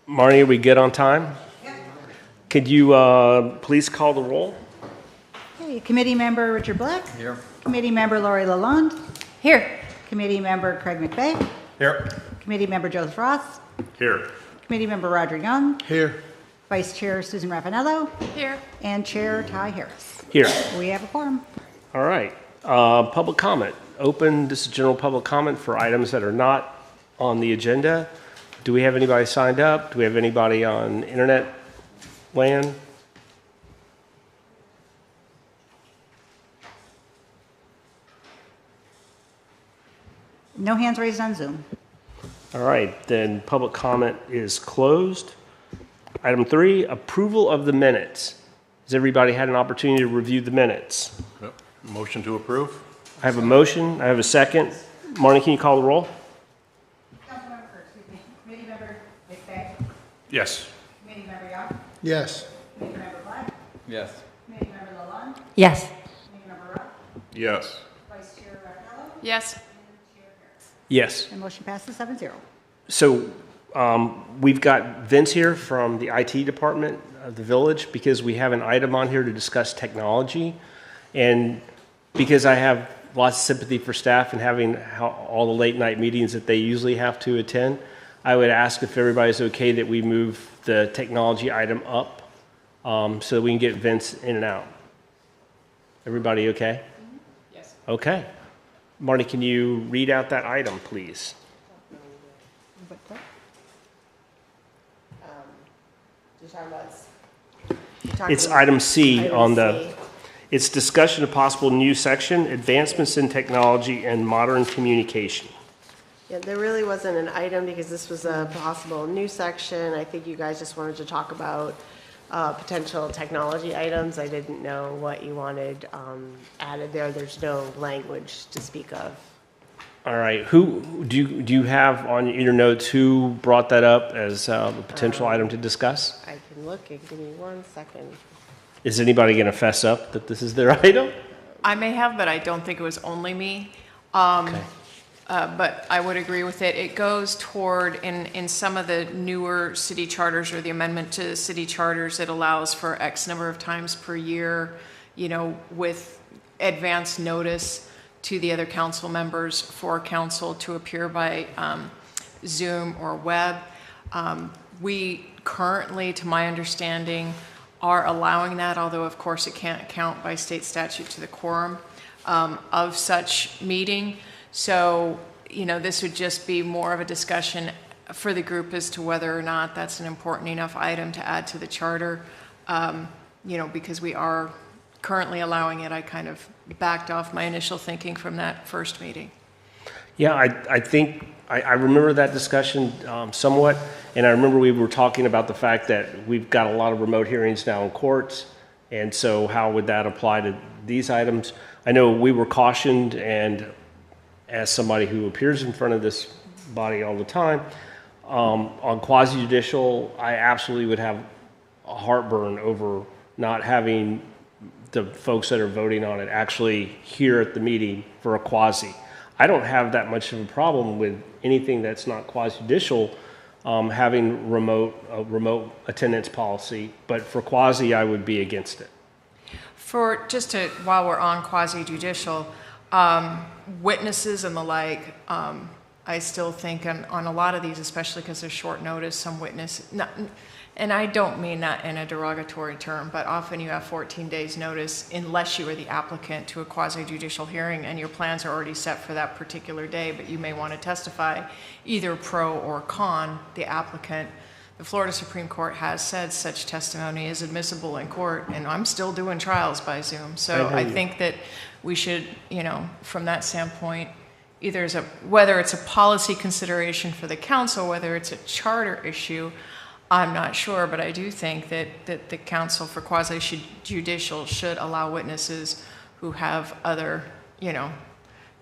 Marnie, are we good on time? Could you please call the roll? Okay, Committee Member Richard Black. Here. Committee Member Lori Lalonde. Here. Committee Member Craig McVeigh. Here. Committee Member Joseph Ross. Here. Committee Member Roger Young. Here. Vice Chair Susan Raffanello. Here. And Chair Ty Harris. Here. We have a quorum. All right. Public comment. Open. This is general public comment for items that are not on the agenda. Do we have anybody signed up? Do we have anybody on internet land? No hands raised on Zoom. All right, then public comment is closed. Item 3, approval of the minutes. Has everybody had an opportunity to review the minutes? Yep. Motion to approve? I have a motion. I have a second. Marnie, can you call the roll? Committee Member McVeigh. Yes. Committee Member Young. Yes. Committee Member Black. Yes. Committee Member Lalonde. Yes. Committee Member Ross. Yes. Vice Chair Raffanello. Yes. Yes. And motion passes 7-0. So we've got Vince here from the IT department of the village because we have an item on here to discuss technology. And because I have lots of sympathy for staff and having all the late night meetings that they usually have to attend, I would ask if everybody's okay that we move the technology item up so that we can get Vince in and out. Everybody okay? Yes. Okay. Marty, can you read out that item, please? It's item C on the, it's discussion of possible new section, advancements in technology and modern communication. Yeah, there really wasn't an item because this was a possible new section. I think you guys just wanted to talk about potential technology items. I didn't know what you wanted added there. There's no language to speak of. All right, who, do you have on your notes who brought that up as a potential item to discuss? I can look and give me 1 second. Is anybody going to fess up that this is their item? I may have, but I don't think it was only me. Okay. But I would agree with it. It goes toward, in some of the newer city charters or the amendment to city charters, it allows for X number of times per year, you know, with advance notice to the other council members for council to appear by Zoom or web. We currently, to my understanding, are allowing that, although of course it can't count by state statute to the quorum of such meeting. So, you know, this would just be more of a discussion for the group as to whether or not that's an important enough item to add to the charter. You know, because we are currently allowing it, I kind of backed off my initial thinking from that first meeting. Yeah, I think, I remember that discussion somewhat, and I remember we were talking about the fact that we've got a lot of remote hearings now in courts, and so how would that apply to these items? I know we were cautioned, and as somebody who appears in front of this body all the time, on quasi-judicial, I absolutely would have a heartburn over not having the folks that are voting on it actually here at the meeting for a quasi. I don't have that much of a problem with anything that's not quasi-judicial having remote attendance policy, but for quasi, I would be against it. For just to, while we're on quasi-judicial, witnesses and the like, I still think on a lot of these, especially because there's short notice, some witness, and I don't mean that in a derogatory term, but often you have 14 days notice unless you are the applicant to a quasi-judicial hearing and your plans are already set for that particular day, but you may want to testify either pro or con the applicant. The Florida Supreme Court has said such testimony is admissible in court, and I'm still doing trials by Zoom. So I think that we should, you know, from that standpoint, either as whether it's a policy consideration for the council, whether it's a charter issue, I'm not sure, but I do think that the council for quasi-judicial should allow witnesses who have other, you know,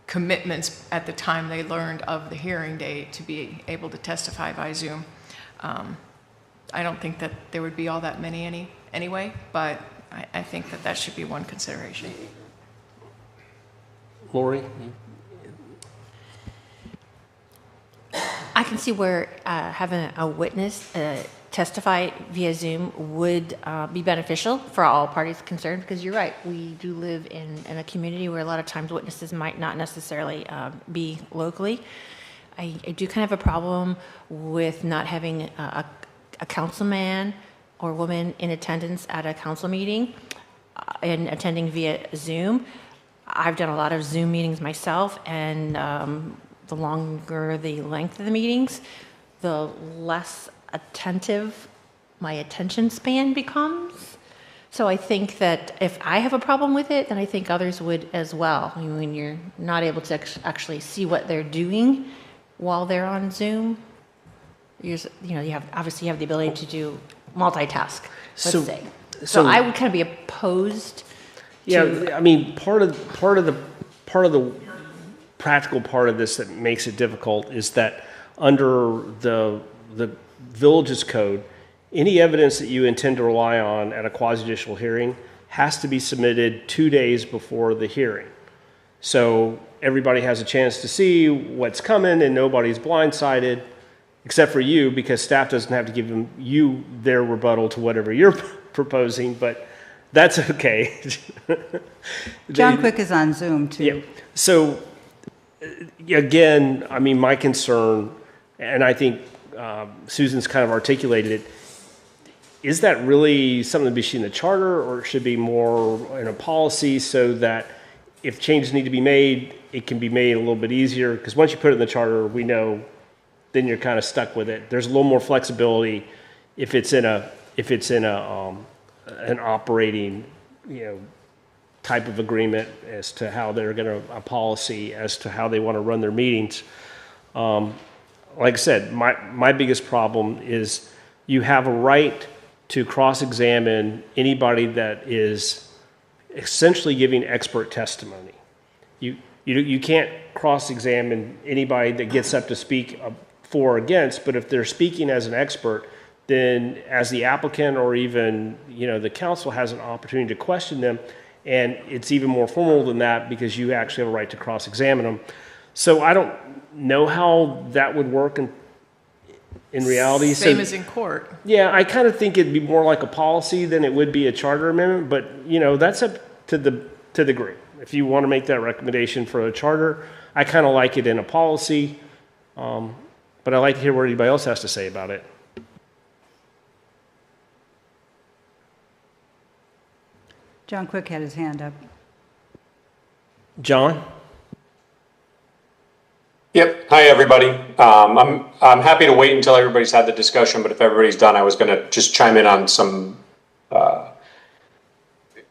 commitments at the time they learned of the hearing date to be able to testify by Zoom. I don't think that there would be all that many anyway, but I think that should be one consideration. Lori? I can see where having a witness testify via Zoom would be beneficial for all parties concerned, because you're right, we do live in a community where a lot of times witnesses might not necessarily be locally. I do kind of have a problem with not having a councilman or woman in attendance at a council meeting and attending via Zoom. I've done a lot of Zoom meetings myself, and the longer the length of the meetings, the less attentive my attention span becomes. So I think that if I have a problem with it, then I think others would as well. I mean, when you're not able to actually see what they're doing while they're on Zoom, you obviously have the ability to do multitask, let's say. So I would kind of be opposed. Yeah, I mean, part of the practical part of this that makes it difficult is that under the village's code, any evidence that you intend to rely on at a quasi-judicial hearing has to be submitted 2 days before the hearing. So everybody has a chance to see what's coming and nobody's blindsided, except for you, because staff doesn't have to give you their rebuttal to whatever you're proposing, but that's okay. John Quick is on Zoom too. Yeah. So again, I mean, my concern, and I think Susan's kind of articulated it, is that really something to be seen in the charter, or it should be more in a policy so that if changes need to be made, it can be made a little bit easier? Because once you put it in the charter, we know then you're kind of stuck with it. There's a little more flexibility if it's in an operating, type of agreement as to how they're going to, a policy as to how they want to run their meetings. Like I said, my biggest problem is you have a right to cross-examine anybody that is essentially giving expert testimony. You can't cross-examine anybody that gets up to speak for or against, but if they're speaking as an expert, then as the applicant or even the council has an opportunity to question them, and it's even more formal than that because you actually have a right to cross-examine them. So I don't know how that would work in reality. Same as in court. Yeah, I kind of think it'd be more like a policy than it would be a charter amendment, but that's up to the group. If you want to make that recommendation for a charter, I kind of like it in a policy, but I'd like to hear what anybody else has to say about it. John Quick had his hand up. John? Yep. Hi, everybody. I'm happy to wait until everybody's had the discussion, but if everybody's done, I was going to just chime in on some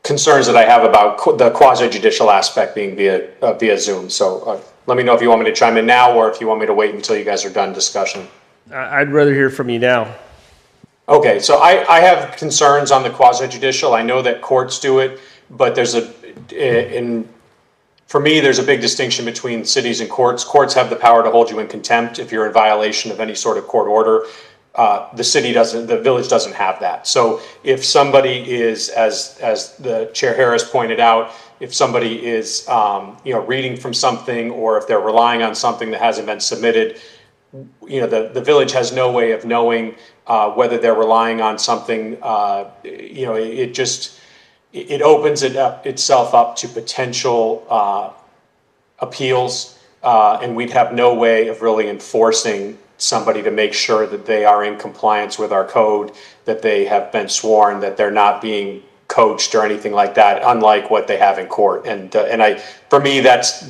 concerns that I have about the quasi-judicial aspect being via Zoom. So let me know if you want me to chime in now or if you want me to wait until you guys are done discussion. I'd rather hear from you now. Okay, so I have concerns on the quasi-judicial. I know that courts do it, but for me, there's a big distinction between cities and courts. Courts have the power to hold you in contempt if you're in violation of any sort of court order. The village doesn't have that. So if somebody is, as the Chair Harris pointed out, if somebody is reading from something, or if they're relying on something that hasn't been submitted, the village has no way of knowing whether they're relying on something. It opens itself up to potential appeals, and we'd have no way of really enforcing somebody to make sure that they are in compliance with our code, that they have been sworn, that they're not being coached or anything like that, unlike what they have in court. For me, that's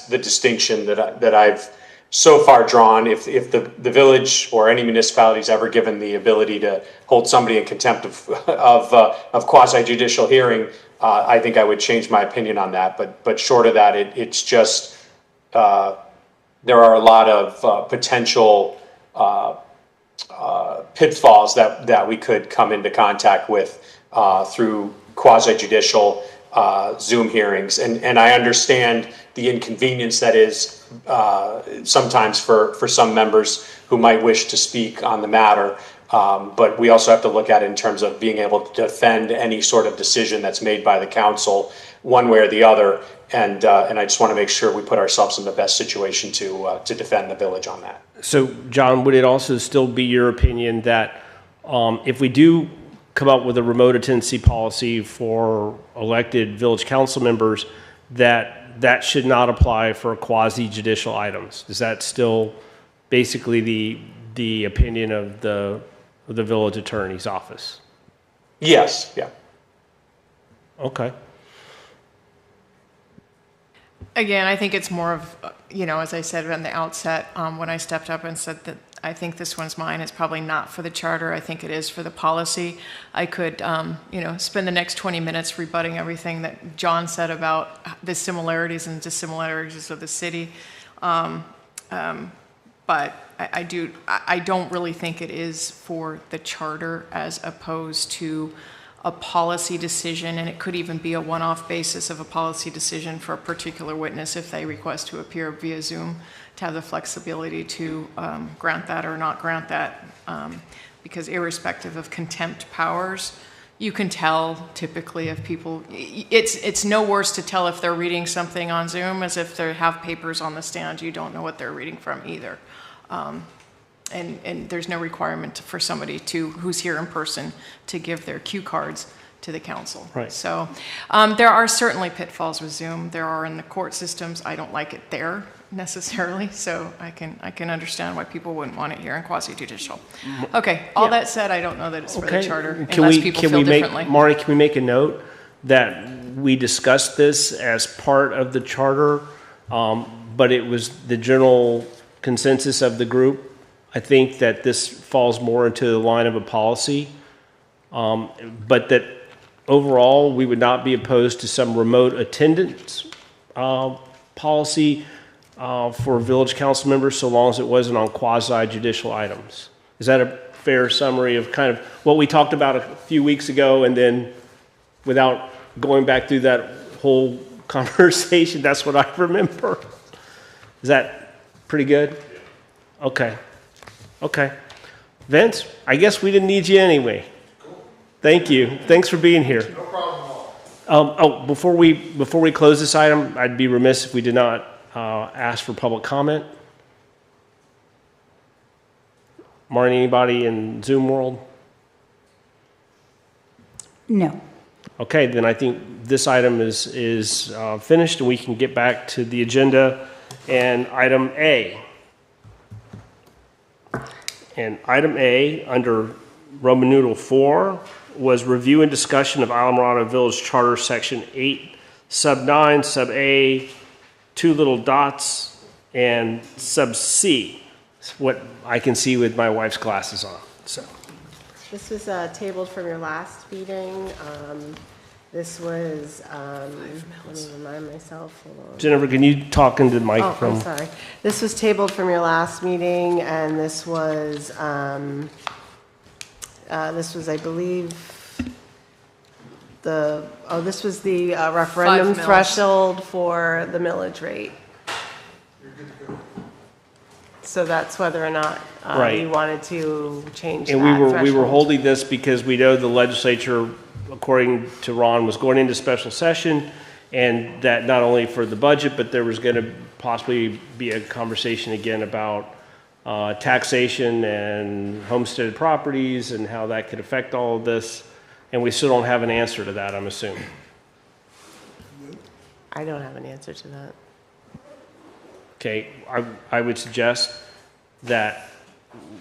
the distinction that I've so far drawn. If the village or any municipality is ever given the ability to hold somebody in contempt of quasi-judicial hearing, I think I would change my opinion on that. But short of that, it's just there are a lot of potential pitfalls that we could come into contact with through quasi-judicial Zoom hearings, and I understand the inconvenience that is sometimes for some members who might wish to speak on the matter, but we also have to look at it in terms of being able to defend any sort of decision that's made by the council one way or the other, and I just want to make sure we put ourselves in the best situation to defend the village on that. So, John, would it also still be your opinion that if we do come up with a remote attendance policy for elected village council members, that should not apply for quasi judicial items? Is that still basically the opinion of the village attorney's office? Yes, yeah. Okay. Again, I think it's more of, as I said from the outset, when I stepped up and said that I think this one's mine, it's probably not for the charter. I think it is for the policy. I could, spend the next 20 minutes rebutting everything that John said about the similarities and dissimilarities of the city. But I don't really think it is for the charter as opposed to a policy decision, and it could even be a one-off basis of a policy decision for a particular witness if they request to appear via Zoom, to have the flexibility to grant that or not grant that, because irrespective of contempt powers, you can tell typically if people, it's no worse to tell if they're reading something on Zoom as if they have papers on the stand, you don't know what they're reading from either. And there's no requirement for somebody who's here in person to give their cue cards to the council. Right. So there are certainly pitfalls with Zoom. There are in the court systems. I don't like it there necessarily, so I can understand why people wouldn't want it here in quasi-judicial. Okay, all that said, I don't know that it's for the charter unless people feel differently. Marty, can we make a note that we discussed this as part of the charter, but it was the general consensus of the group? I think that this falls more into the line of a policy, but that overall we would not be opposed to some remote attendance policy for village council members so long as it wasn't on quasi-judicial items. Is that a fair summary of kind of what we talked about a few weeks ago, and then without going back through that whole conversation, that's what I remember? Is that pretty good? Okay. Okay. Vince, I guess we didn't need you anyway. Thank you. Thanks for being here. No problem at all. Before we close this item, I'd be remiss if we did not ask for public comment. Marty, anybody in Zoom world? No. Okay, then I think this item is finished, and we can get back to the agenda and item A. And item A, under Roman numeral 4, was review and discussion of Islamorada Village Charter, Section 8, Sub 9, Sub A, 2 little dots, and Sub C. It's what I can see with my wife's glasses on. So This was tabled from your last meeting. This was, let me remind myself, hold on. Jennifer, can you talk into the Oh, microphone? I'm sorry. This was tabled from your last meeting, and this was, I believe, this was the referendum 5 mils. threshold for the millage rate. So that's whether or not Right. you wanted to change that And we were threshold. holding this because we know the legislature, according to Ron, was going into special session, and that not only for the budget, but there was going to possibly be a conversation again about taxation and homesteaded properties and how that could affect all of this. And we still don't have an answer to that, I'm assuming. I don't have an answer to that. Okay, I would suggest that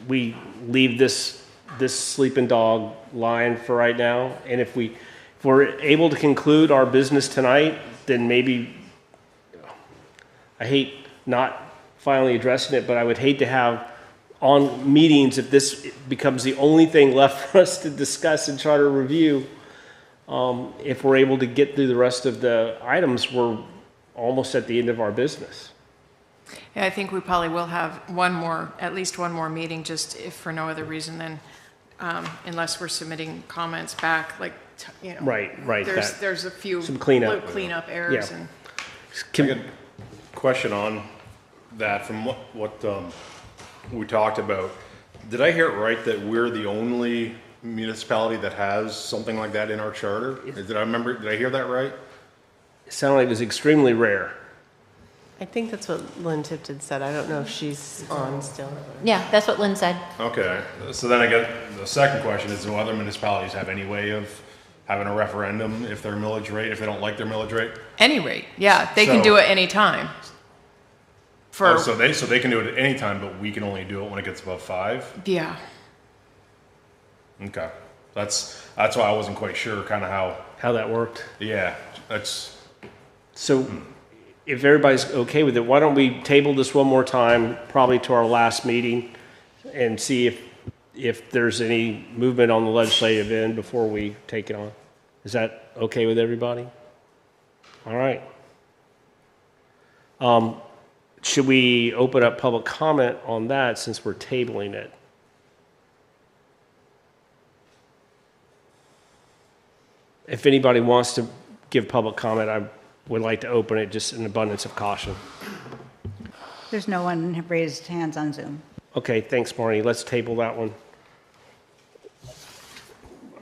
we leave this sleeping dog line for right now, and if we're able to conclude our business tonight, then maybe, I hate not finally addressing it, but I would hate to have on meetings, if this becomes the only thing left for us to discuss in charter review, if we're able to get through the rest of the items, we're almost at the end of our business. Yeah, I think we probably will have at least one more meeting, just if for no other reason than, unless we're submitting comments back, like, Right. There's a few Some cleanup. little cleanup errors Yeah. and. Can- Question on that from what we talked about. Did I hear it right that we're the only municipality that has something like that in our charter? Did I hear that right? It sounded like it was extremely rare. I think that's what Lynn Tipton said. I don't know if she's on still. Yeah, that's what Lynn said. Okay, so then I get, the second question is, do other municipalities have any way of having a referendum if their millage rate, if they don't like their millage rate? Any rate, yeah, they can So- do it anytime. Oh, For, so they can do it at any time, but we can only do it when it gets above 5? yeah. Okay, that's why I wasn't quite sure kind of How that worked. yeah, that's, So if everybody's okay with it, why don't we table this one more time, probably to our last meeting, and see if there's any movement on the legislative end before we take it on? Is that okay with everybody? All right. Should we open up public comment on that since we're tabling it? If anybody wants to give public comment, I would like to open it just in abundance of caution. There's no one have raised hands on Zoom. Okay, thanks, Marnie. Let's table that one.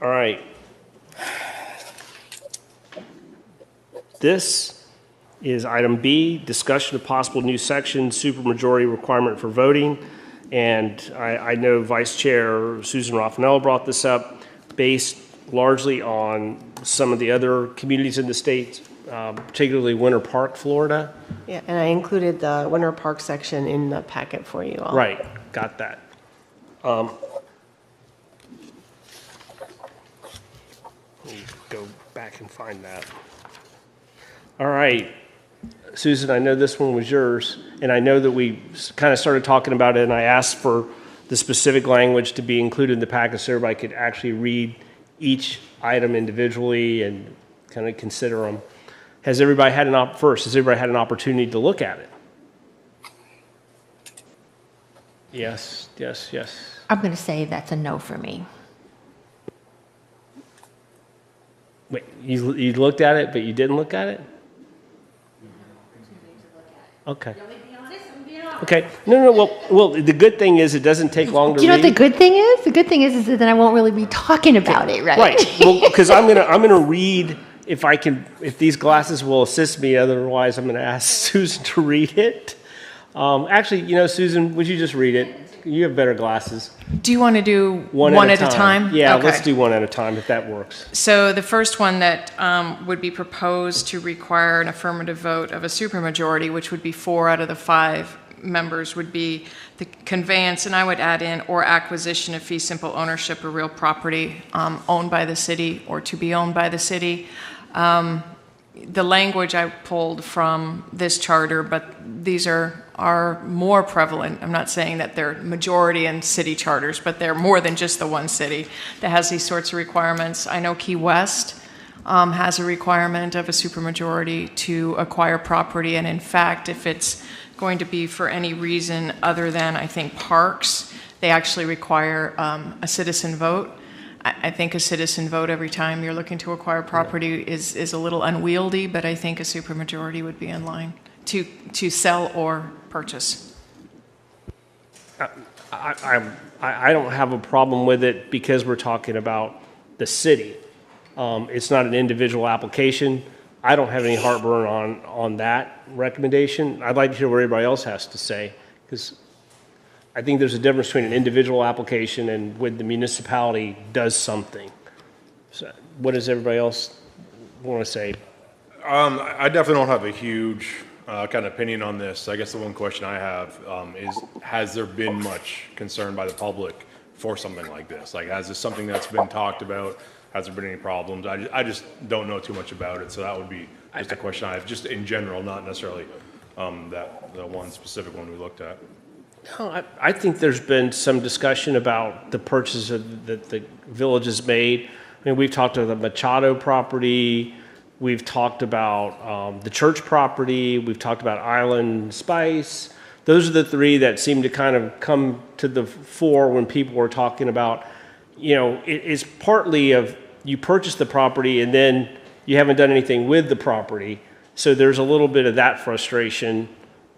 All right. This is item B, discussion of possible new section, supermajority requirement for voting. And I know Vice Chair Susan Raffanello brought this up based largely on some of the other communities in the state, particularly Winter Park, Florida. Yeah, and I included the Winter Park section in the packet for you all. Right, got that. Let me go back and find that. All right, Susan, I know this one was yours, and I know that we kind of started talking about it, and I asked for the specific language to be included in the packet so everybody could actually read each item individually and kind of consider them. Has everybody had an opportunity to look at it? Yes, yes, yes. I'm going to say that's a no for me. Wait, you looked at it, but you didn't look at it? Okay. Okay. No. Well, the good thing is it doesn't take long to Do you know what read. the good thing is? The good thing is that then I won't really be talking about it, right? Right. Well, because I'm gonna read if these glasses will assist me. Otherwise, I'm gonna ask Susan to read it. Actually, Susan, would you just read it? You have better glasses. Do you want to do one at a time? Yeah, Okay. let's do one at a time if that works. So the first one that would be proposed to require an affirmative vote of a supermajority, which would be 4 out of the 5 members, would be the conveyance, and I would add in, or acquisition of fee simple ownership of real property owned by the city or to be owned by the city. The language I pulled from this charter, but these are more prevalent. I'm not saying that they're majority in city charters, but they're more than just the one city that has these sorts of requirements. I know Key West has a requirement of a supermajority to acquire property, and in fact, if it's going to be for any reason other than, I think, parks, they actually require a citizen vote. I think a citizen vote every time you're looking to acquire property is a little unwieldy, but I think a supermajority would be in line to sell or purchase. I don't have a problem with it because we're talking about the city. It's not an individual application. I don't have any heartburn on that recommendation. I'd like to hear what everybody else has to say, because I think there's a difference between an individual application and when the municipality does something. So what does everybody else want to say? I definitely don't have a huge kind of opinion on this. I guess the one question I have is, has there been much concern by the public for something like this? Like, has this something that's been talked about? Has there been any problems? I just don't know too much about it, so that would be just a question I have, just in general, not necessarily the one specific one we looked at. No, I think there's been some discussion about the purchases that the village has made. I mean, we've talked about the Machado property, we've talked about the church property, we've talked about Island Spice. Those are the 3 that seem to kind of come to the fore when people are talking about, it's partly of you purchase the property and then you haven't done anything with the property. So there's a little bit of that frustration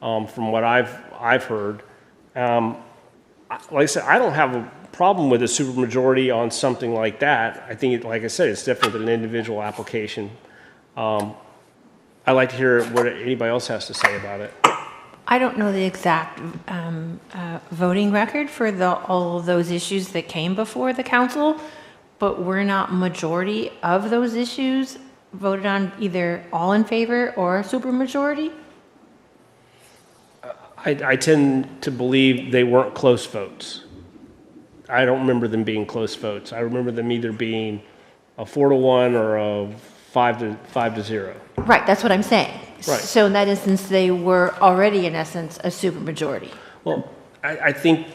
from what I've heard. Like I said, I don't have a problem with a supermajority on something like that. I think, like I said, it's different than an individual application. I'd like to hear what anybody else has to say about it. I don't know the exact voting record for all of those issues that came before the council, but we're not majority of those issues voted on either all in favor or supermajority. I tend to believe they weren't close votes. I don't remember them being close votes. I remember them either being a 4-1 or a 5-0. Right, that's what I'm saying. Right. So in that instance, they were already, in essence, a supermajority. Well, I think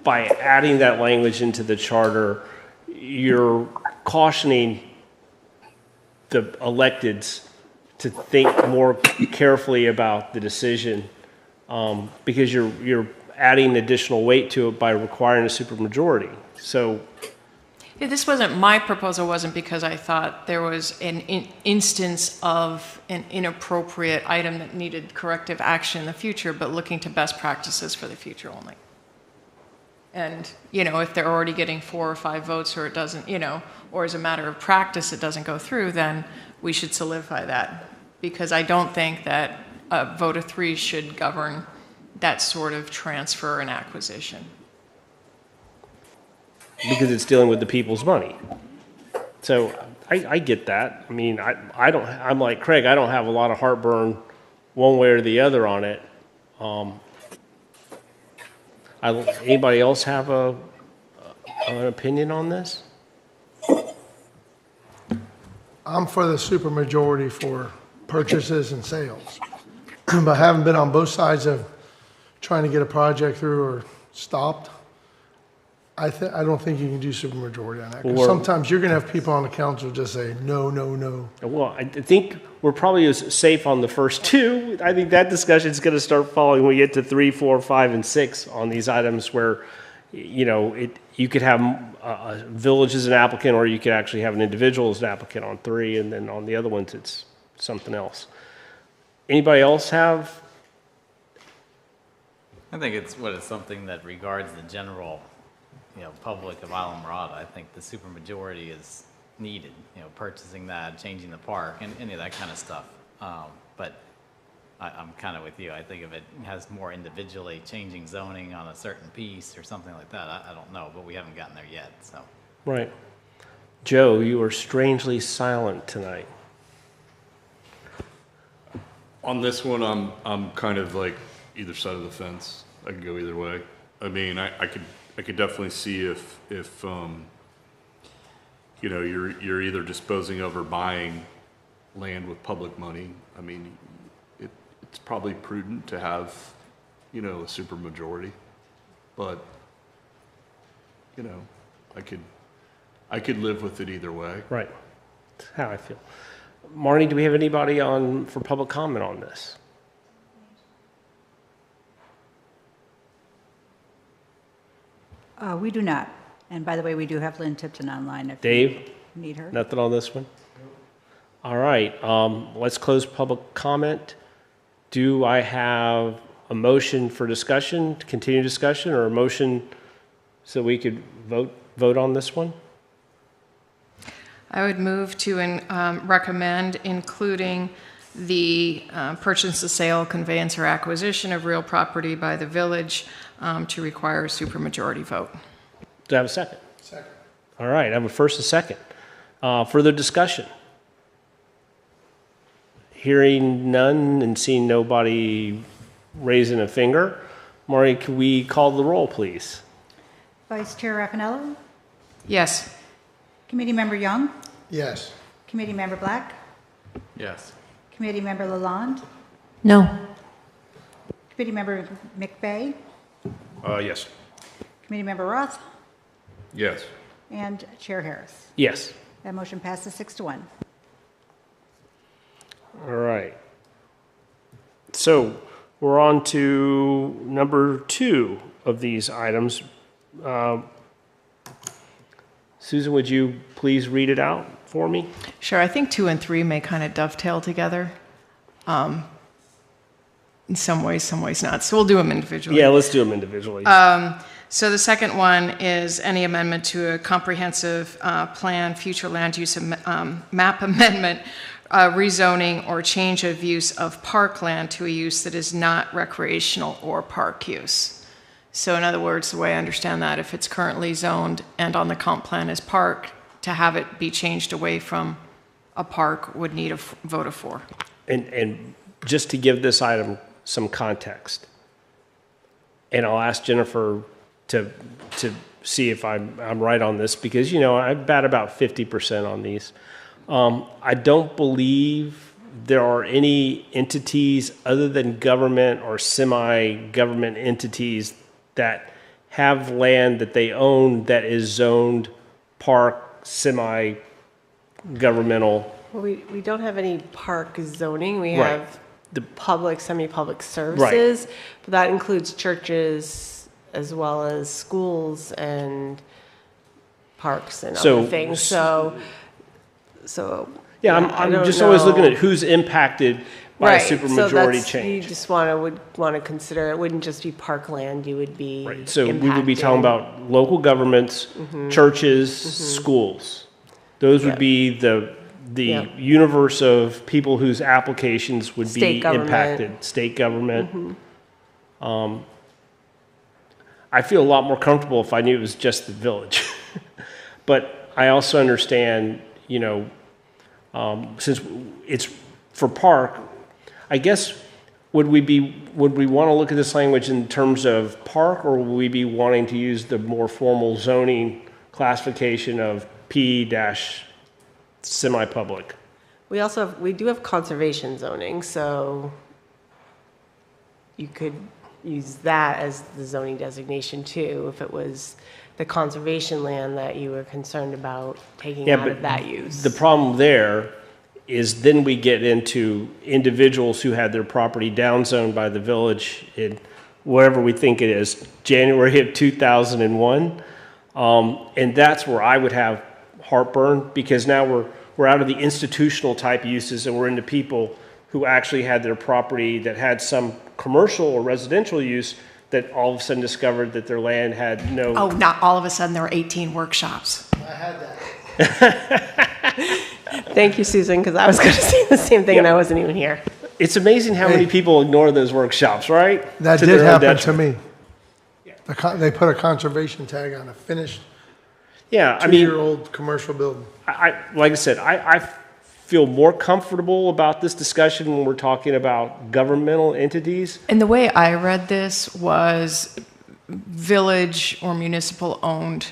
by adding that language into the charter, you're cautioning the electeds to think more carefully about the decision, because you're adding additional weight to it by requiring a supermajority. So Yeah, this wasn't, my proposal wasn't because I thought there was an instance of an inappropriate item that needed corrective action in the future, but looking to best practices for the future only. And, if they're already getting 4 or 5 votes or it doesn't, or as a matter of practice it doesn't go through, then we should solidify that. Because I don't think that a vote of 3 should govern that sort of transfer and acquisition. because it's dealing with the people's money. So I get that. I mean, I'm like Craig, I don't have a lot of heartburn one way or the other on it. Anybody else have an opinion on this? I'm for the supermajority for purchases and sales. But having been on both sides of trying to get a project through or stopped, I don't think you can do supermajority on that. 'Cause sometimes you're going to have people on the council just say, no, no, no. Well, I think we're probably as safe on the first two. I think that discussion is going to start falling when we get to 3, 4, 5, and 6 on these items where, you could have a village as an applicant, or you could actually have an individual as an applicant on 3, and then on the other ones, it's something else. Anybody else have? I think it's something that regards the general, public of Islamorada. I think the supermajority is needed, purchasing that, changing the park, and any of that kind of stuff. But I'm kind of with you. I think if it has more individually changing zoning on a certain piece or something like that, I don't know, but we haven't gotten there yet, so. Right. Joe, you are strangely silent tonight. On this one, I'm kind of like either side of the fence. I could go either way. I mean, I could definitely see if you're either disposing of or buying land with public money. I mean, it's probably prudent to have, a supermajority, but I could live with it either way. Right. That's how I feel. Marnie, do we have anybody on for public comment on this? We do not. And by the way, we do have Lynn Tipton online if Dave? you need her. Nothing on this one? All right, let's close public comment. Do I have a motion for discussion, to continue discussion, or a motion so we could vote on this one? I would move to recommend including the purchase, the sale, conveyance, or acquisition of real property by the village to require a supermajority vote. Do I have a second? Second. All right, I have a first and second. Further discussion? Hearing none and seeing nobody raising a finger, Maury, can we call the roll, please? Vice Chair Raffanello, Yes. Committee Member Young, Yes. Committee Member Black, Yes. Committee Member Lalonde, No. Committee Member McVeigh, Yes. Committee Member Roth, Yes. and Chair Harris. Yes. That motion passes 6-1. All right. So we're on to number 2 of these items. Susan, would you please read it out for me? Sure. I think 2 and 3 may kind of dovetail together. In some ways not. So we'll do them individually. Yeah, let's do them individually. So the second one is any amendment to a comprehensive plan, future land use map amendment rezoning or change of use of parkland to a use that is not recreational or park use. So in other words, the way I understand that, if it's currently zoned and on the comp plan as park, to have it be changed away from a park would need a vote of 4. And just to give this item some context, and I'll ask Jennifer to see if I'm right on this, because, you know, I bat about 50% on these. I don't believe there are any entities other than government or semi-government entities that have land that they own that is zoned park, semi-governmental. Well, we don't have any park zoning. We Right. have the public, semi-public services, but that includes churches as well as schools and parks and So- other things. So Yeah, I I'm don't just always looking know. at who's impacted by a Right, so supermajority that's- change. You just would want to consider, it wouldn't just be parkland, you would be Right, so we would be talking impacting- about local governments, churches, schools. Those would Yep. be the Yep. universe of people whose applications would be State government. impacted. State government. I feel a lot more comfortable if I knew it was just the village. But I also understand, you know, since it's for park, I guess, would we want to look at this language in terms of park, or would we be wanting to use the more formal zoning classification of P-semi-public? We do have conservation zoning, so you could use that as the zoning designation too, if it was the conservation land that you were concerned about taking Yeah, out but of that use. The problem there is then we get into individuals who had their property downzoned by the village in whatever we think it is, January of 2001. And that's where I would have heartburn, because now we're out of the institutional type uses and we're into people who actually had their property that had some commercial or residential use that all of a sudden discovered that their land had no. Oh, not all of a sudden there were 18 workshops. Thank you, Susan, because I was going to say the same thing and I wasn't even here. It's amazing how many people ignore those workshops, right? That To did their own happen to detriment. me. They put a conservation tag on a finished Yeah, I mean, two-year-old commercial building. like I said, I feel more comfortable about this discussion when we're talking about governmental entities. And the way I read this was village or municipal owned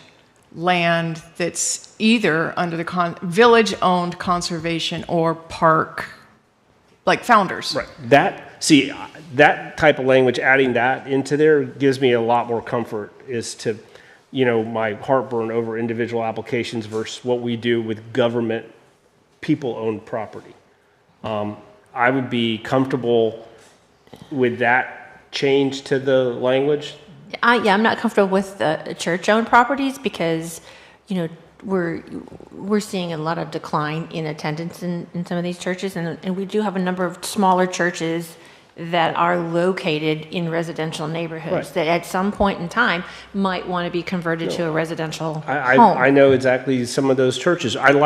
land that's either under the village owned conservation or park, like founders. Right. That type of language, adding that into there gives me a lot more comfort as to, you know, my heartburn over individual applications versus what we do with government people-owned property. I would be comfortable with that change to the language. I'm not comfortable with the church-owned properties because, you know, we're seeing a lot of decline in attendance in some of these churches, and we do have a number of smaller churches that are located in residential neighborhoods Right. that at some point in time might want to be converted to a residential home. I know exactly some of those churches. And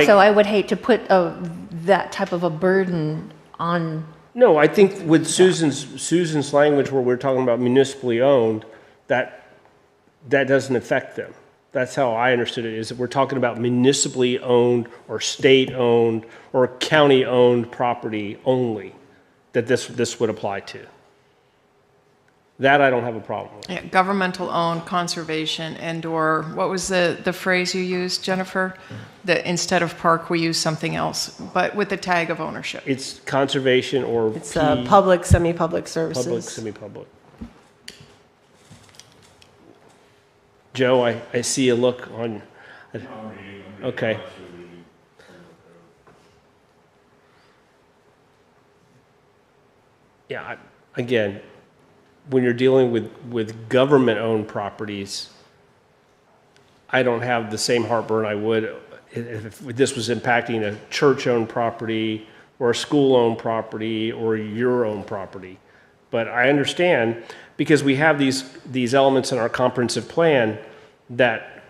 so I would hate to put that type of a burden on. No, I think with Susan's language where we're talking about municipally owned, that doesn't affect them. That's how I understood it, is that we're talking about municipally owned or state-owned or county-owned property only, that this would apply to. That I don't have a problem with. Yeah, governmental owned conservation and/or, what was the phrase you used, Jennifer? That instead of park, we use something else, but with the tag of ownership. It's conservation or It's public, semi-public services. public, semi-public. Joe, I see a look on. Okay. Yeah, again, when you're dealing with government-owned properties, I don't have the same heartburn I would if this was impacting a church-owned property or a school-owned property or your own property. But I understand, because we have these elements in our comprehensive plan that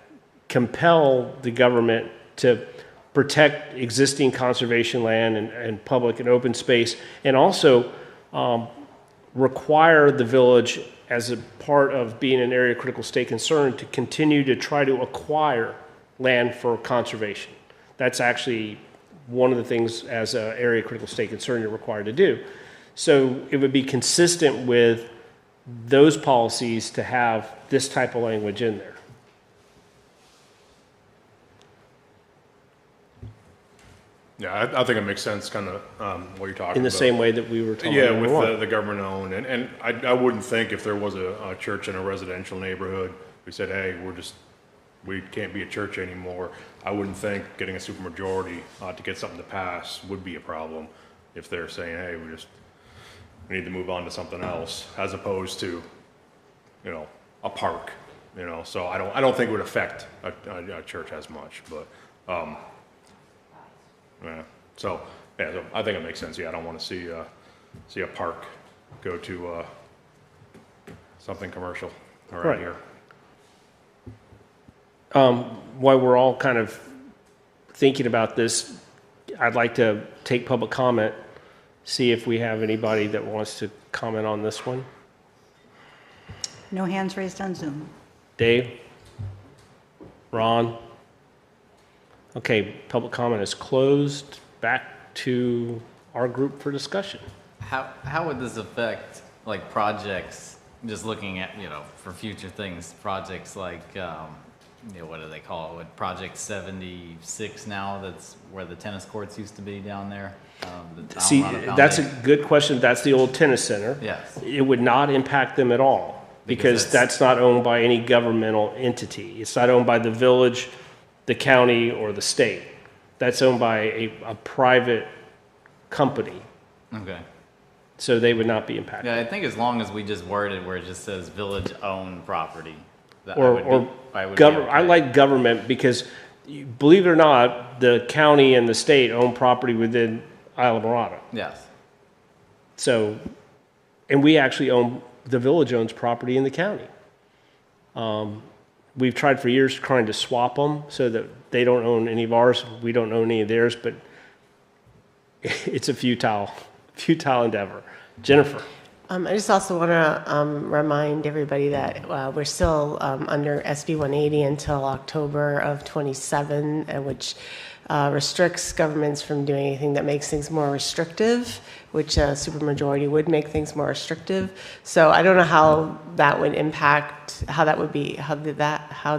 compel the government to protect existing conservation land and public and open space, and also require the village, as a part of being an area of critical state concern, to continue to try to acquire land for conservation. That's actually one of the things as an area of critical state concern you're required to do. So it would be consistent with those policies to have this type of language in there. Yeah, I think it makes sense, kind of, what you're talking about. In the same way that we were talking Yeah, about. with the government owned, and I wouldn't think if there was a church in a residential neighborhood, we said, hey, we can't be a church anymore. I wouldn't think getting a supermajority to get something to pass would be a problem if they're saying, hey, we need to move on to something else, as opposed to, a park, so I don't think it would affect a church as much, but, yeah, so I think it makes sense. Yeah, I don't want to see a park go to something commercial around Right. here. While we're all kind of thinking about this, I'd like to take public comment, see if we have anybody that wants to comment on this one. No hands raised on Zoom. Dave? Ron? Okay, public comment is closed. Back to our group for discussion. How would this affect, like, projects, just looking at, for future things, projects like, what do they call it? What, Project 76 now, that's where the tennis courts used to be down there? The See, Alvarado that's a Foundation. good question. That's the old tennis center. Yes. It would not impact them at all because Because that's not owned by any governmental entity. It's not owned by the village, the county, or the state. That's owned by a private company, Okay. so they would not be impacted. Yeah, I think as long as we just word it where it just says village-owned property, that I would be I okay. like government because, believe it or not, the county and the state own property within Isla Morada. Yes. So, and we actually the village owns property in the county. We've tried for years trying to swap them so that they don't own any of ours, we don't own any of theirs, but it's a futile endeavor. Jennifer? I just also want to remind everybody that we're still under SB 180 until October of 27, which restricts governments from doing anything that makes things more restrictive, which a supermajority would make things more restrictive. So I don't know how that would impact, how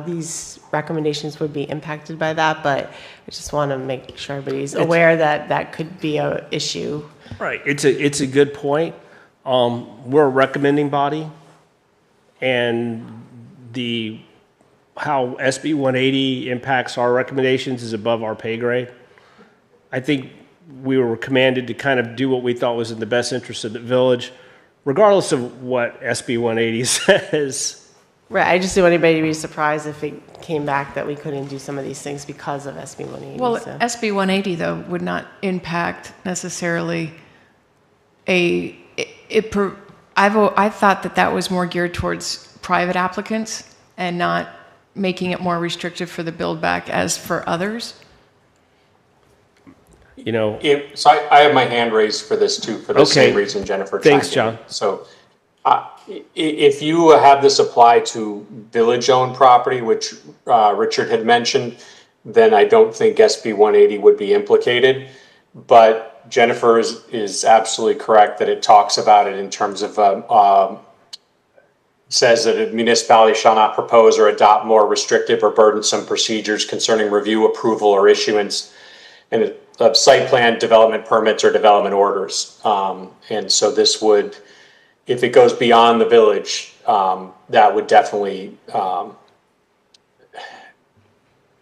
these recommendations would be impacted by that, but I just want to make sure everybody's aware that that could be an issue. Right, it's a good point. We're a recommending body, and how SB 180 impacts our recommendations is above our pay grade. I think we were commanded to kind of do what we thought was in the best interest of the village, regardless of what SB 180 says. Right, I just didn't want anybody to be surprised if it came back that we couldn't do some of these things because of SB 180. Well, so. SB 180, though, would not impact necessarily I thought that was more geared towards private applicants and not making it more restrictive for the build back as for others. So I have my hand raised for this too, for the same reason Jennifer. Thanks, chimed in. John. So if you have this apply to village-owned property, which Richard had mentioned, then I don't think SB 180 would be implicated. But Jennifer is absolutely correct that it talks about it in terms of says that a municipality shall not propose or adopt more restrictive or burdensome procedures concerning review, approval, or issuance of site plan, development permits, or development orders. And so this would, if it goes beyond the village, that would definitely,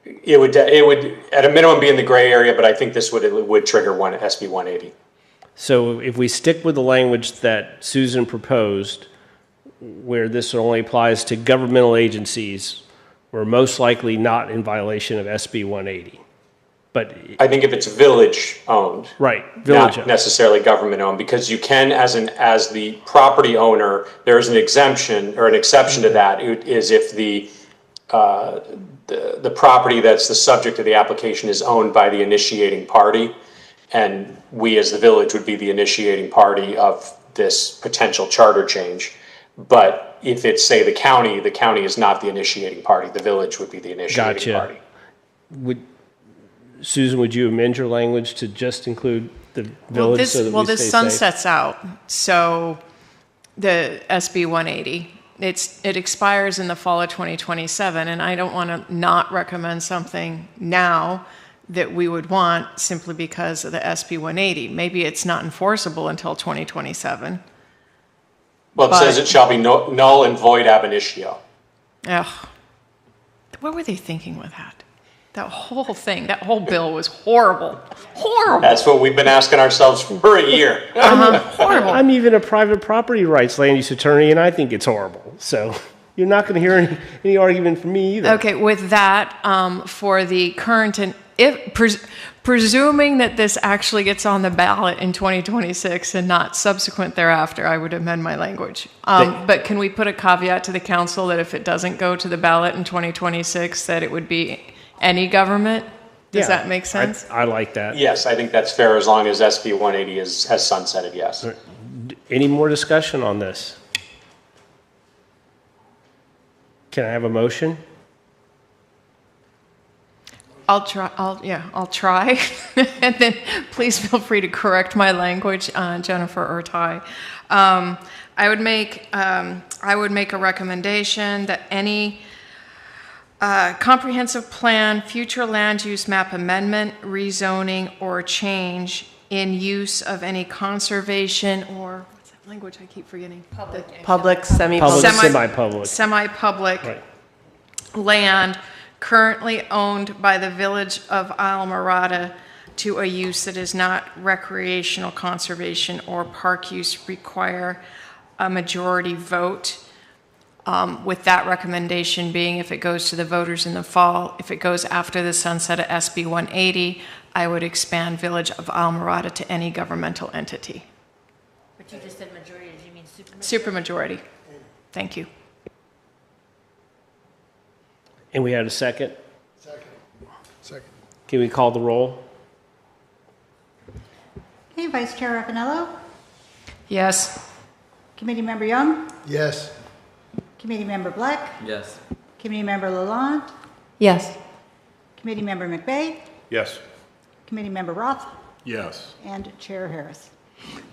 it would at a minimum be in the gray area, but I think this would trigger SB 180. So if we stick with the language that Susan proposed, where this only applies to governmental agencies, we're most likely not in violation of SB 180. But I think if it's village owned, right, village not owned. necessarily government owned, because you can, as the property owner, there is an exemption or an exception to that. It is if the the property that's the subject of the application is owned by the initiating party, and we as the village would be the initiating party of this potential charter change. But if it's, say, the county is not the initiating party. The village would be the initiating Gotcha. party. Susan, would you amend your language to just include the village so that we this stay sunsets out, so the SB 180, it expires in the fall of 2027, and I don't want to not recommend something now that we would want simply because of the SB 180. Maybe it's not enforceable until 2027. Well, it says it shall be null and void ab initio. Ugh. What were they thinking with that? That whole thing, that whole bill was horrible. Horrible. That's what we've been asking ourselves for a year. Horrible. I'm even a private property rights land use attorney, and I think it's horrible. So you're not going to hear any argument from me either. Okay, with that, for the current and presuming that this actually gets on the ballot in 2026 and not subsequent thereafter, I would amend my language. But can we put a caveat to the council that if it doesn't go to the ballot in 2026, that it would be any government? Does that make sense? I like that. Yes, I think that's fair as long as SB 180 has sunsetted, yes. Any more discussion on this? Can I have a motion? I'll try. And then please feel free to correct my language, Jennifer or Ty. I would make a recommendation that any comprehensive plan, future land use map amendment, rezoning, or change in use of any conservation or, what's that language I keep forgetting? Public, semi-public. Semi-public. Semi-public Right. land currently owned by the village of Islamorada to a use that is not recreational, conservation, or park use require a majority vote. With that recommendation being if it goes to the voters in the fall, if it goes after the sunset of SB 180, I would expand Village of Islamorada to any governmental entity. But you just said majority, did you mean supermajority? Supermajority. Thank you. And we had a second? Second. Can we call the roll? Okay, Vice Chair Raffanello, Yes. Committee Member Young, Yes. Committee Member Black, Yes. Committee Member Lalonde, Yes. Committee Member McVeigh, Yes. Committee Member Roth, Yes. and Chair Harris.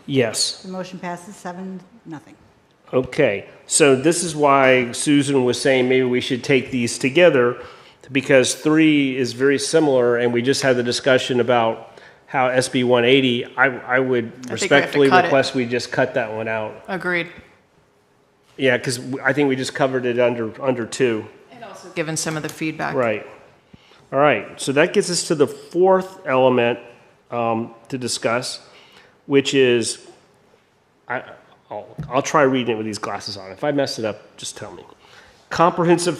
Yes. The motion passes 7-0. Okay, so this is why Susan was saying maybe we should take these together, because 3 is very similar, and we just had the discussion about how SB 180, I would respectfully cut it. request we just cut that one out. Agreed. Yeah, because I think we just covered it under 2. And also given some of the feedback. Right. All right, so that gets us to the 4th element to discuss, which is, I'll try reading it with these glasses on. If I mess it up, just tell me. Comprehensive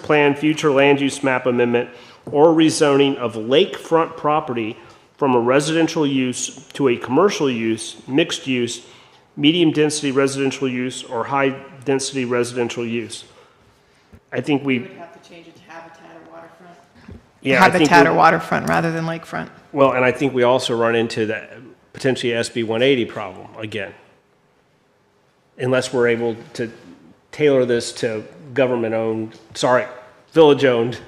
plan, future land use map amendment, or rezoning of lakefront property from a residential use to a commercial use, mixed use, medium-density residential use, or high-density residential use. I think we would have to change it to habitat or waterfront. Yeah, I think Habitat or we- waterfront rather than lakefront. Well, and I think we also run into the potentially SB 180 problem again. Unless we're able to tailor this to village-owned.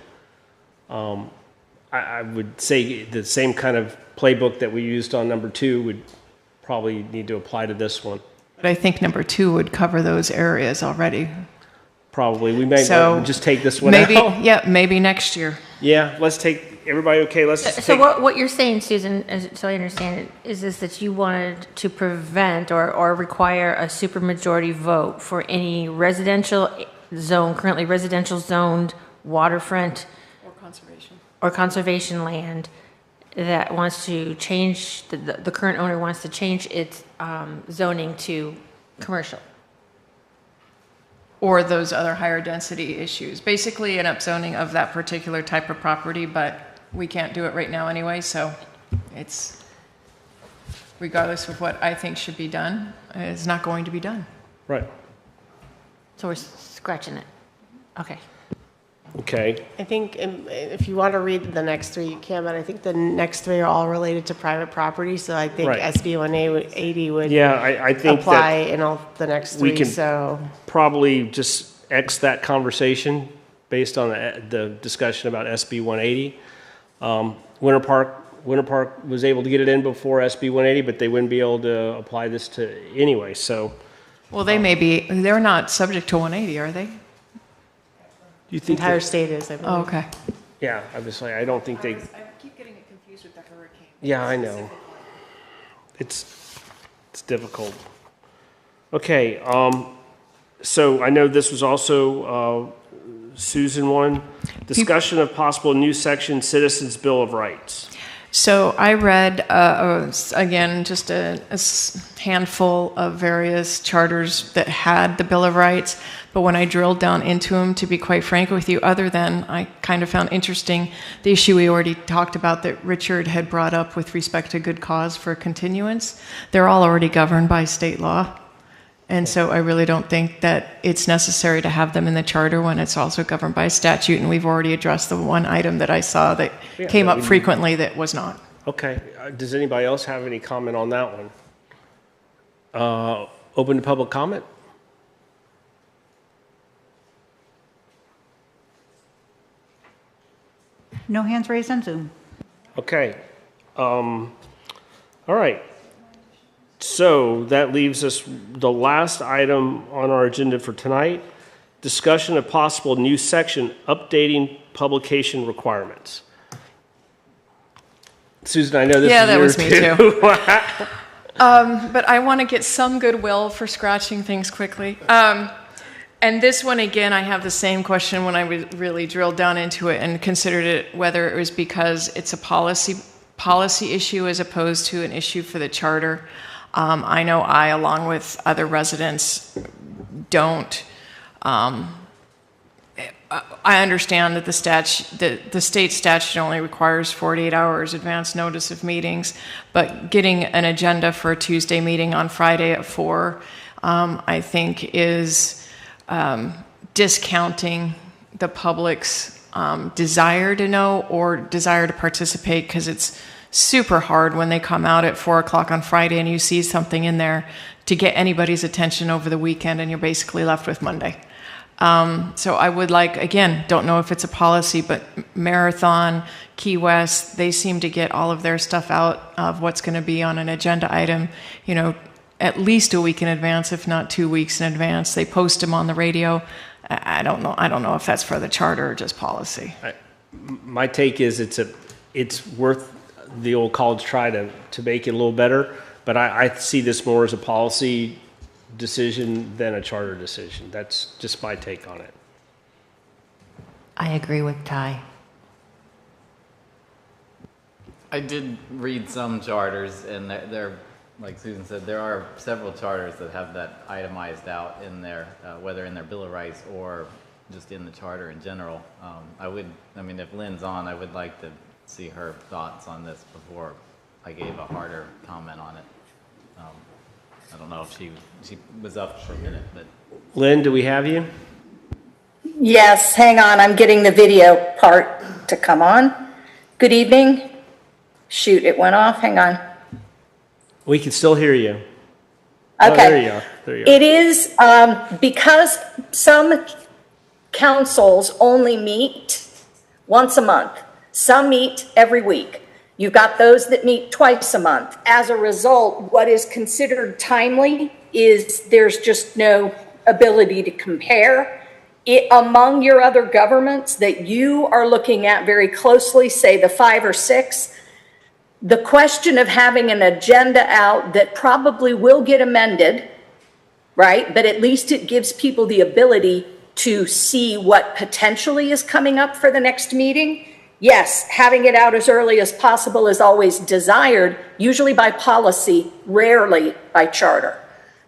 I would say the same kind of playbook that we used on number 2 would probably need to apply to this one. But I think number 2 would cover those areas already. Probably. We may So just take this one maybe, out. yeah, maybe next year. Yeah, let's take, everybody okay? Let's just So take. what you're saying, Susan, so I understand it, is that you wanted to prevent or require a supermajority vote for any residential zone, currently residential zoned waterfront or conservation land that wants to change, the current owner wants to change its zoning to commercial. Or those other higher density issues. Basically an upzoning of that particular type of property, but we can't do it right now anyway, so it's, regardless of what I think should be done, it's not going to be done. Right. So we're scratching it. Okay. Okay, I think if you want to read the next three, you can, but I think the next three are all related to private property, so I think Right. SB 180 would yeah, I think apply that in all the next we three, can- so. probably just X that conversation based on the discussion about SB 180. Winter Park was able to get it in before SB 180, but they wouldn't be able to apply this to anyway, so. Well, they're not subject to 180, are they? You The think, entire that- state is, I believe. Oh, okay. yeah, obviously, I don't think they, I keep getting it confused with the hurricane. yeah, I know. It's difficult. Okay, so I know this was also Susan one, discussion of possible new section Citizens Bill of Rights. So I read, again, just a handful of various charters that had the Bill of Rights, but when I drilled down into them, to be quite frank with you, other than I kind of found interesting the issue we already talked about that Richard had brought up with respect to good cause for continuance, they're all already governed by state law. And so I really don't think that it's necessary to have them in the charter when it's also governed by statute, and we've already addressed the one item that I saw that came that up we- frequently that was not. Okay, does anybody else have any comment on that one? Open to public comment? No hands raised on Zoom. Okay. All right. So that leaves us the last item on our agenda for tonight, discussion of possible new section updating publication requirements. Susan, I know this Yeah, is that yours was me too. But I want to get some goodwill for scratching things quickly. And this one, again, I have the same question when I really drilled down into it and considered it, whether it was because it's a policy issue as opposed to an issue for the charter. I know I, along with other residents, don't. I understand that the state statute only requires 48 hours advance notice of meetings, but getting an agenda for a Tuesday meeting on Friday at 4, I think is discounting the public's desire to know or desire to participate, because it's super hard when they come out at 4 o'clock on Friday and you see something in there to get anybody's attention over the weekend, and you're basically left with Monday. So I would like, again, don't know if it's a policy, but Marathon, Key West, they seem to get all of their stuff out of what's going to be on an agenda item, at least a week in advance, if not 2 weeks in advance. They post them on the radio. I don't know if that's for the charter or just policy. My take is it's worth the old college try to make it a little better, but I see this more as a policy decision than a charter decision. That's just my take on it. I agree with Ty. I did read some charters, and they're like Susan said, there are several charters that have that itemized out in there, whether in their Bill of Rights or just in the charter in general. If Lynn's on, I would like to see her thoughts on this before I gave a harder comment on it. I don't know if she was up for a minute, but. Lynn, do we have you? Yes, hang on. I'm getting the video part to come on. Good evening. Shoot, it went off. Hang on. We can still hear you. Okay. Oh, there you are. There you are. It is because some councils only meet once a month. Some meet every week. You've got those that meet twice a month. As a result, what is considered timely is there's just no ability to compare. Among your other governments that you are looking at very closely, say the 5 or 6, the question of having an agenda out that probably will get amended, right? But at least it gives people the ability to see what potentially is coming up for the next meeting. Yes, having it out as early as possible is always desired, usually by policy, rarely by charter.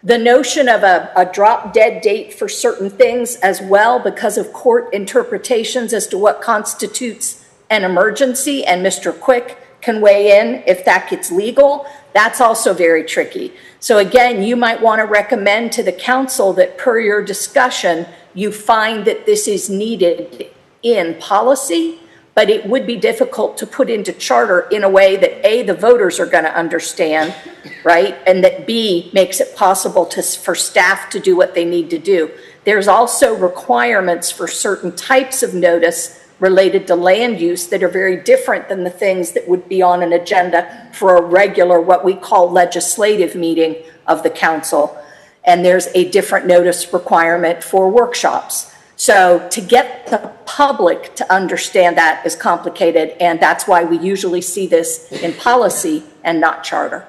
The notion of a drop-dead date for certain things as well, because of court interpretations as to what constitutes an emergency, and Mr. Quick can weigh in if that gets legal, that's also very tricky. So again, you might want to recommend to the council that per your discussion, you find that this is needed in policy, but it would be difficult to put into charter in a way that A, the voters are going to understand, right? And that B, makes it possible for staff to do what they need to do. There's also requirements for certain types of notice related to land use that are very different than the things that would be on an agenda for a regular, what we call legislative meeting of the council. And there's a different notice requirement for workshops. So to get the public to understand that is complicated, and that's why we usually see this in policy and not charter.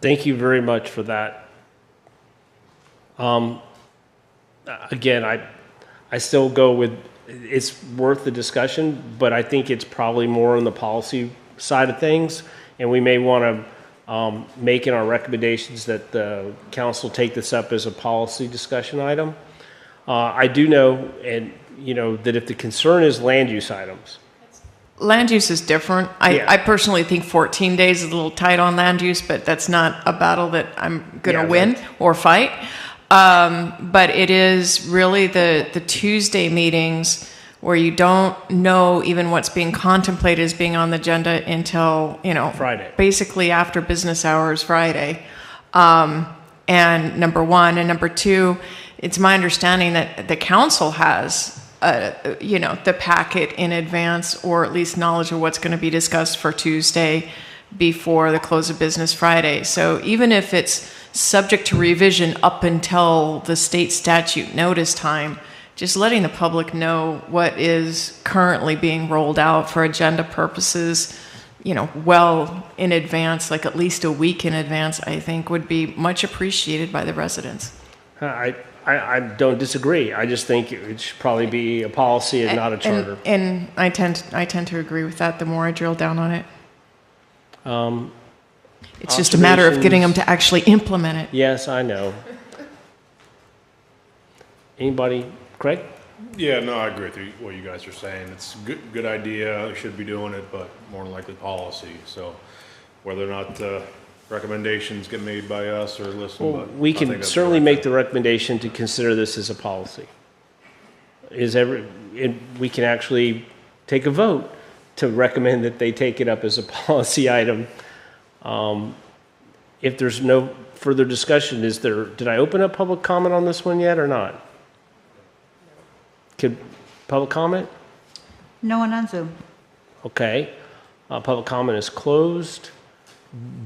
Thank you very much for that. Again, I still go with, it's worth the discussion, but I think it's probably more on the policy side of things, and we may want to make in our recommendations that the council take this up as a policy discussion item. I do know, and that if the concern is land use items. Land use is different. I personally think 14 days is a little tight on land use, but that's not a battle that I'm going to win or fight. But it is really the Tuesday meetings where you don't know even what's being contemplated as being on the agenda until, Friday. Basically after business hours Friday. And number one. And number two, it's my understanding that the council has, the packet in advance, or at least knowledge of what's going to be discussed for Tuesday before the close of business Friday. So even if it's subject to revision up until the state statute notice time, just letting the public know what is currently being rolled out for agenda purposes, well in advance, like at least a week in advance, I think would be much appreciated by the residents. I don't disagree. I just think it should probably be a policy and not a charter. And I tend to agree with that the more I drill down on it. It's just a matter of getting them to actually implement it. Yes, I know. Anybody? Craig? Yeah, no, I agree with what you guys are saying. It's a good idea. We should be doing it, but more than likely policy. So whether or not recommendations get made by us or listened, Well, but we I think can that's certainly the right make the recommendation to consider this as a policy. We can actually take a vote to recommend that they take it up as a policy item. If there's no further discussion, did I open up public comment on this one yet or not? Could public comment? No one on Zoom. Okay. Public comment is closed.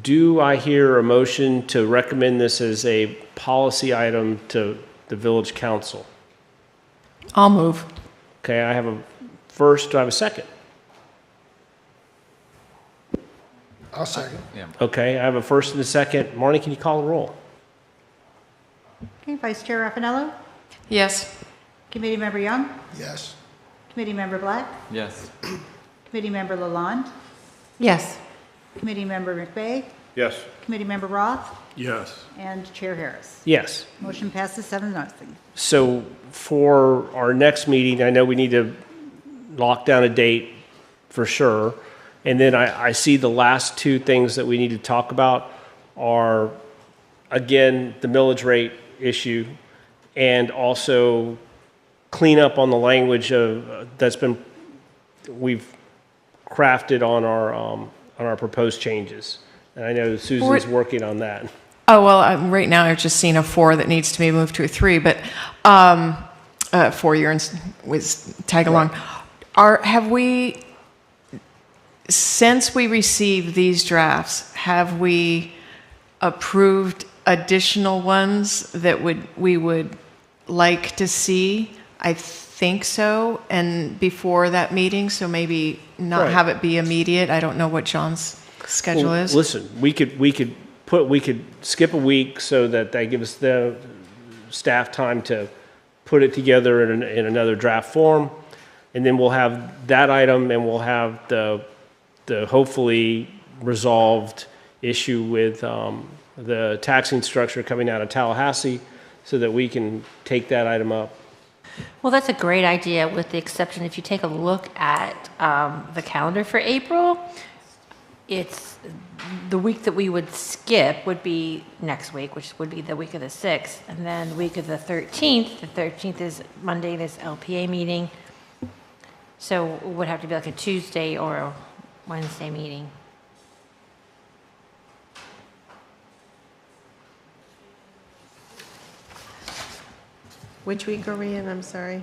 Do I hear a motion to recommend this as a policy item to the village council? I'll move. Okay, I have a first. Do I have a second? I'll second. Okay, I have a first and a second. Marnie, can you call the roll? Okay, Vice Chair Raffanello, Yes. Committee Member Young, Yes. Committee Member Black, Yes. Committee Member Lalonde, Yes. Committee Member McVeigh, Yes. Committee Member Roth, Yes. and Chair Harris. Yes. Motion passes 7-0. So for our next meeting, I know we need to lock down a date for sure. And then I see the last two things that we need to talk about are, again, the millage rate issue, and also clean up on the language we've crafted on our proposed changes. And I know Susan's working on that. Oh, well, right now I've just seen a 4 that needs to be moved to a 3, but 4-year with tag along. Have we, since we received these drafts, have we approved additional ones that we would like to see? I think so, and before that meeting, so maybe not have it be immediate. I don't know what John's schedule is. Listen, we could skip a week so that gives us the staff time to put it together in another draft form, and then we'll have that item, and we'll have the hopefully resolved issue with the taxing structure coming out of Tallahassee, so that we can take that item up. Well, that's a great idea, with the exception if you take a look at the calendar for April, it's, the week that we would skip would be next week, which would be the week of the 6th. And then the week of the 13th is Monday, this LPA meeting. So it would have to be like a Tuesday or a Wednesday meeting. Which week are we in? I'm sorry.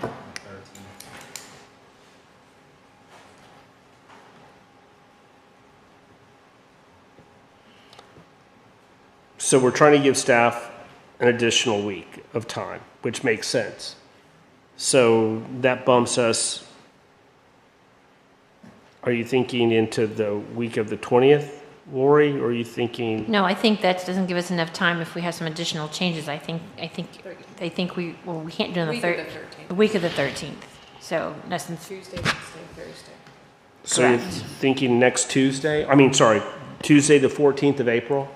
So we're trying to give staff an additional week of time, which makes sense. So that bumps us, are you thinking into the week of the 20th, Lori, or are you thinking? No, I think that doesn't give us enough time if we have some additional changes. I think we can't do it on the week of the 13th. So in essence, Tuesday, Wednesday, Thursday. So you're Correct. thinking next Tuesday? I mean, sorry, Tuesday, the 14th of April?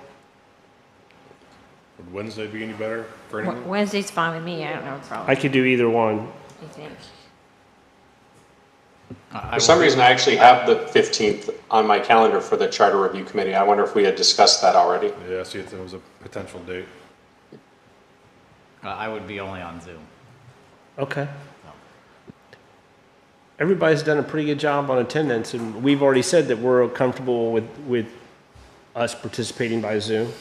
Would Wednesday be any better for anyone? Wednesday's fine with me. I don't have a I problem. could do either one. I think. For some reason, I actually have the 15th on my calendar for the Charter Review Committee. I wonder if we had discussed that already. Yeah, see if there was a potential date. I would be only on Zoom. Okay. Everybody's done a pretty good job on attendance, and we've already said that we're comfortable with us participating by Zoom.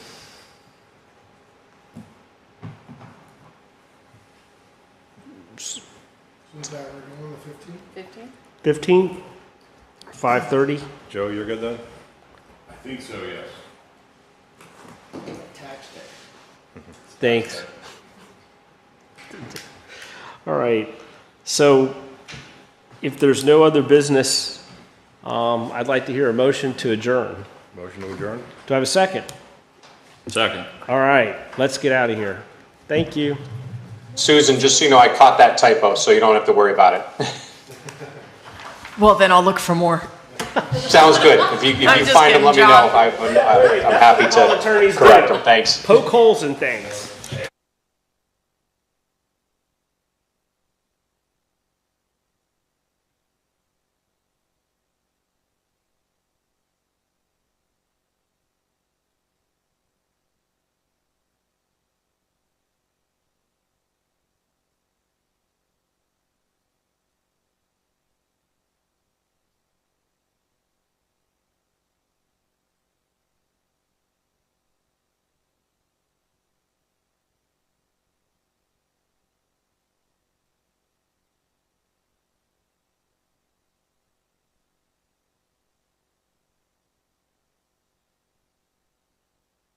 Is that we're going the 15th? 15? 15th, 5:30? Joe, you're good then? I think so, yes. Thanks. All right. So if there's no other business, I'd like to hear a motion to adjourn. Motion to adjourn? Do I have a second? Second. All right, let's get out of here. Thank you. Susan, just so you know, I caught that typo, so you don't have to worry about it. Well, then I'll look for more. Sounds good. If you I'm just find them, let me kidding, know. John. I'm happy All attorneys to correct do. them. Thanks. Poke holes in things.